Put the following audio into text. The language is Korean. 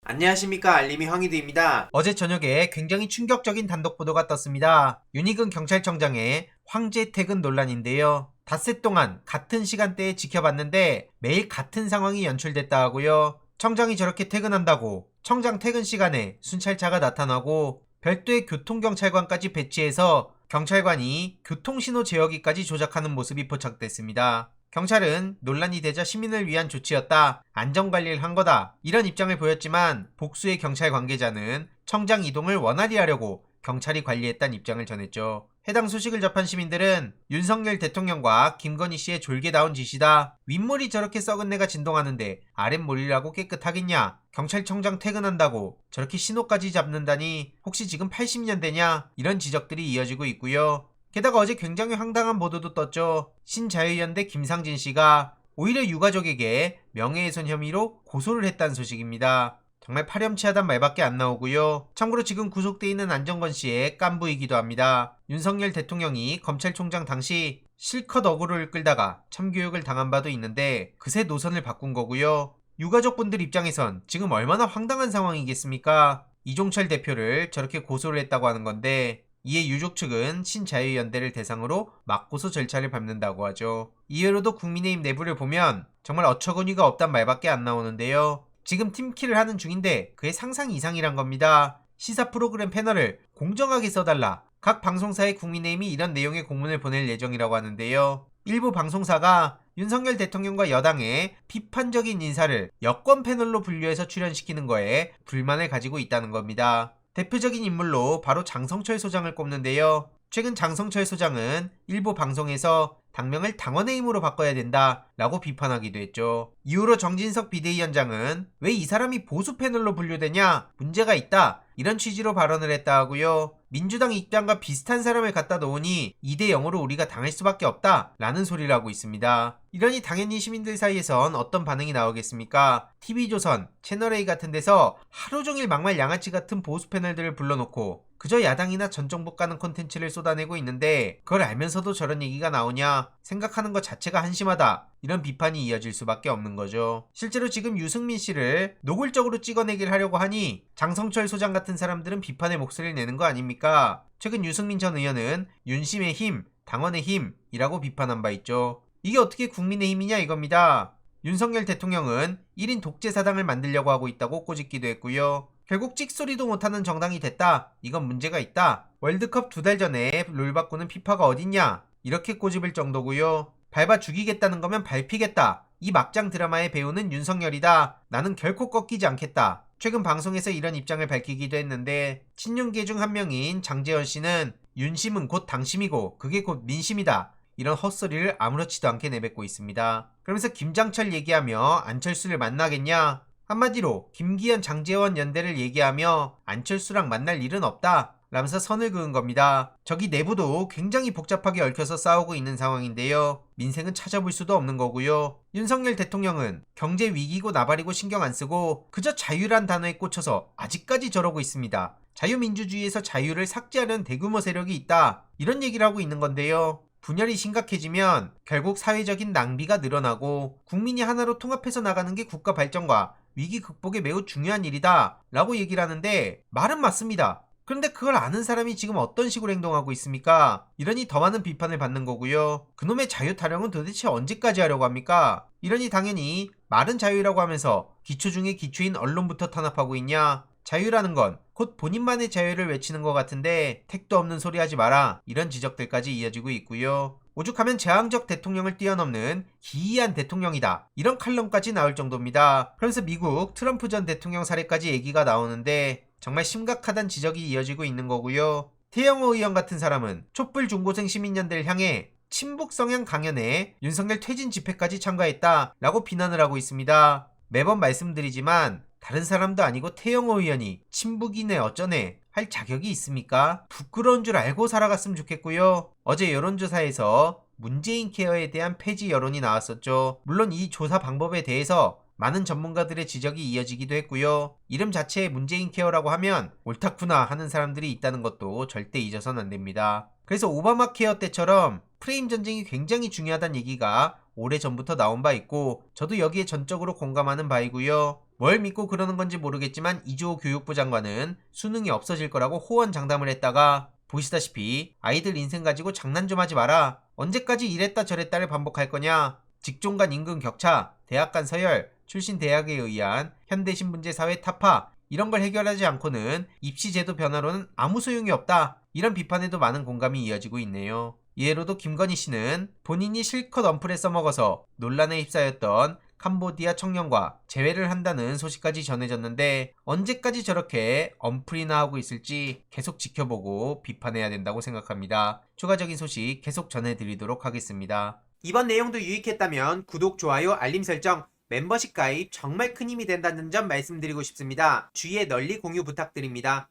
안녕하십니까, 알림이 황희두입니다. 어제 저녁에 굉장히 충격적인 단독 보도가 떴습니다. 윤희근 경찰청장의 황제 퇴근 논란인데요. 닷새 동안 같은 시간대에 지켜봤는데 매일 같은 상황이 연출됐다 하고요. 청장이 저렇게 퇴근한다고 청장 퇴근 시간에 순찰차가 나타나고 별도의 교통경찰관까지 배치해서 경찰관이 교통신호 제어기까지 조작하는 모습이 포착됐습니다. 경찰은 논란이 되자 시민을 위한 조치였다, 안전관리를 한 거다, 이런 입장을 보였지만 복수의 경찰 관계자는 청장 이동을 원활히 하려고 경찰이 관리했다는 입장을 전했죠. 해당 소식을 접한 시민들은 윤석열 대통령과 김건희 씨의 졸개다운 짓이다, 윗물이 저렇게 썩은 내가 진동하는데 아랫물이라고 깨끗하겠냐, 경찰청장 퇴근한다고 저렇게 신호까지 잡는다니 혹시 지금 80년대냐, 이런 지적들이 이어지고 있고요. 게다가 어제 굉장히 황당한 보도도 떴죠. 신자유연대 김상진 씨가 오히려 유가족에게 명예훼손 혐의로 고소를 했다는 소식입니다. 정말 파렴치하단 말밖에 안 나오고요. 참고로 지금 구속돼 있는 안정건 씨의 깐부이기도 합니다. 윤석열 대통령이 검찰총장 당시 실컷 어그로를 끌다가 참교육을 당한 바도 있는데 그새 노선을 바꾼 거고요. 유가족분들 입장에선 지금 얼마나 황당한 상황이겠습니까? 이종철 대표를 저렇게 고소를 했다고 하는 건데, 이에 유족 측은 신자유연대를 대상으로 맞고소 절차를 밟는다고 하죠. 이외로도 국민의힘 내부를 보면 정말 어처구니가 없단 말밖에 안 나오는데요. 지금 팀킬을 하는 중인데 그의 상상 이상이란 겁니다. 시사 프로그램 패널을 공정하게 써달라, 각 방송사에 국민의힘이 이런 내용의 공문을 보낼 예정이라고 하는데요. 일부 방송사가 윤석열 대통령과 여당의 비판적인 인사를 여권 패널로 분류해서 출연시키는 거에 불만을 가지고 있다는 겁니다. 대표적인 인물로 바로 장성철 소장을 꼽는데요. 최근 장성철 소장은 일부 방송에서 당명을 당원의 힘으로 바꿔야 된다 라고 비판하기도 했죠. 이후로 정진석 비대위원장은 왜 이 사람이 보수 패널로 분류되냐, 문제가 있다, 이런 취지로 발언을 했다 하고요. 민주당 입장과 비슷한 사람을 갖다 놓으니 2대0으로 우리가 당할 수밖에 없다 라는 소리를 하고 있습니다. 이러니 당연히 시민들 사이에선 어떤 반응이 나오겠습니까? TV조선, 채널A 같은 데서 하루종일 막말 양아치 같은 보수 패널들을 불러놓고 그저 야당이나 전 정부 까는 콘텐츠를 쏟아내고 있는데 그걸 알면서도 저런 얘기가 나오냐, 생각하는 것 자체가 한심하다, 이런 비판이 이어질 수밖에 없는 거죠. 실제로 지금 유승민 씨를 노골적으로 찍어내길 하려고 하니 장성철 소장 같은 사람들은 비판의 목소리를 내는 거 아닙니까? 최근 유승민 전 의원은 윤심의 힘, 당원의 힘이라고 비판한 바 있죠. 이게 어떻게 국민의 힘이냐 이겁니다. 윤석열 대통령은 1인 독재사당을 만들려고 하고 있다고 꼬집기도 했고요. 결국 찍소리도 못하는 정당이 됐다, 이건 문제가 있다, 월드컵 2달 전에 룰 바꾸는 피파가 어딨냐, 이렇게 꼬집을 정도고요. 밟아 죽이겠다는 거면 밟히겠다, 이 막장 드라마의 배우는 윤석열이다, 나는 결코 꺾이지 않겠다, 최근 방송에서 이런 입장을 밝히기도 했는데, 친윤계 중 한 명인 장재현 씨는 윤심은 곧 당심이고 그게 곧 민심이다, 이런 헛소리를 아무렇지도 않게 내뱉고 있습니다. 그러면서 김장철 얘기하며 안철수를 만나겠냐, 한마디로 김기현 장제원 연대를 얘기하며 안철수랑 만날 일은 없다 라면서 선을 그은 겁니다. 저기 내부도 굉장히 복잡하게 얽혀서 싸우고 있는 상황인데요. 민생은 찾아볼 수도 없는 거고요. 윤석열 대통령은 경제 위기고 나발이고 신경 안 쓰고 그저 자유란 단어에 꽂혀서 아직까지 저러고 있습니다. 자유민주주의에서 자유를 삭제하려는 대규모 세력이 있다, 이런 얘기를 하고 있는 건데요. 분열이 심각해지면 결국 사회적인 낭비가 늘어나고 국민이 하나로 통합해서 나가는 게 국가 발전과 위기 극복에 매우 중요한 일이다 라고 얘기를 하는데, 말은 맞습니다. 그런데 그걸 아는 사람이 지금 어떤 식으로 행동하고 있습니까? 이러니 더 많은 비판을 받는 거고요. 그놈의 자유 타령은 도대체 언제까지 하려고 합니까? 이러니 당연히 말은 자유라고 하면서 기초 중에 기초인 언론부터 탄압하고 있냐, 자유라는 건 곧 본인만의 자유를 외치는 것 같은데 택도 없는 소리 하지 마라, 이런 지적들까지 이어지고 있고요. 오죽하면 제왕적 대통령을 뛰어넘는 기이한 대통령이다, 이런 칼럼까지 나올 정도입니다. 그러면서 미국 트럼프 전 대통령 사례까지 얘기가 나오는데 정말 심각하다는 지적이 이어지고 있는 거고요. 태영호 의원 같은 사람은 촛불 중고생 시민연대를 향해 친북 성향 강연에 윤석열 퇴진 집회까지 참가했다 라고 비난을 하고 있습니다. 매번 말씀드리지만 다른 사람도 아니고 태영호 의원이 친북이네 어쩌네 할 자격이 있습니까? 부끄러운 줄 알고 살아갔으면 좋겠고요. 어제 여론조사에서 문재인 케어에 대한 폐지 여론이 나왔었죠. 물론 이 조사 방법에 대해서 많은 전문가들의 지적이 이어지기도 했고요. 이름 자체에 문재인 케어라고 하면 옳다구나 하는 사람들이 있다는 것도 절대 잊어서는 안 됩니다. 그래서 오바마 케어 때처럼 프레임 전쟁이 굉장히 중요하다는 얘기가 오래전부터 나온 바 있고 저도 여기에 전적으로 공감하는 바이고요. 뭘 믿고 그러는 건지 모르겠지만 이주호 교육부 장관은 수능이 없어질 거라고 호언장담을 했다가 보시다시피 아이들 인생 가지고 장난 좀 하지 마라. 언제까지 이랬다 저랬다를 반복할 거냐. 직종 간 임금 격차, 대학 간 서열, 출신 대학에 의한 현대신분제 사회 타파 이런 걸 해결하지 않고는 입시제도 변화로는 아무 소용이 없다. 이런 비판에도 많은 공감이 이어지고 있네요. 예로도 김건희 씨는 본인이 실컷 언플에 써먹어서 논란에 휩싸였던 캄보디아 청년과 재회를 한다는 소식까지 전해졌는데 언제까지 저렇게 언플이나 하고 있을지 계속 지켜보고 비판해야 된다고 생각합니다. 추가적인 소식 계속 전해드리도록 하겠습니다. 이번 내용도 유익했다면 구독, 좋아요, 알림 설정, 멤버십 가입 정말 큰 힘이 된다는 점 말씀드리고 싶습니다. 주위에 널리 공유 부탁드립니다.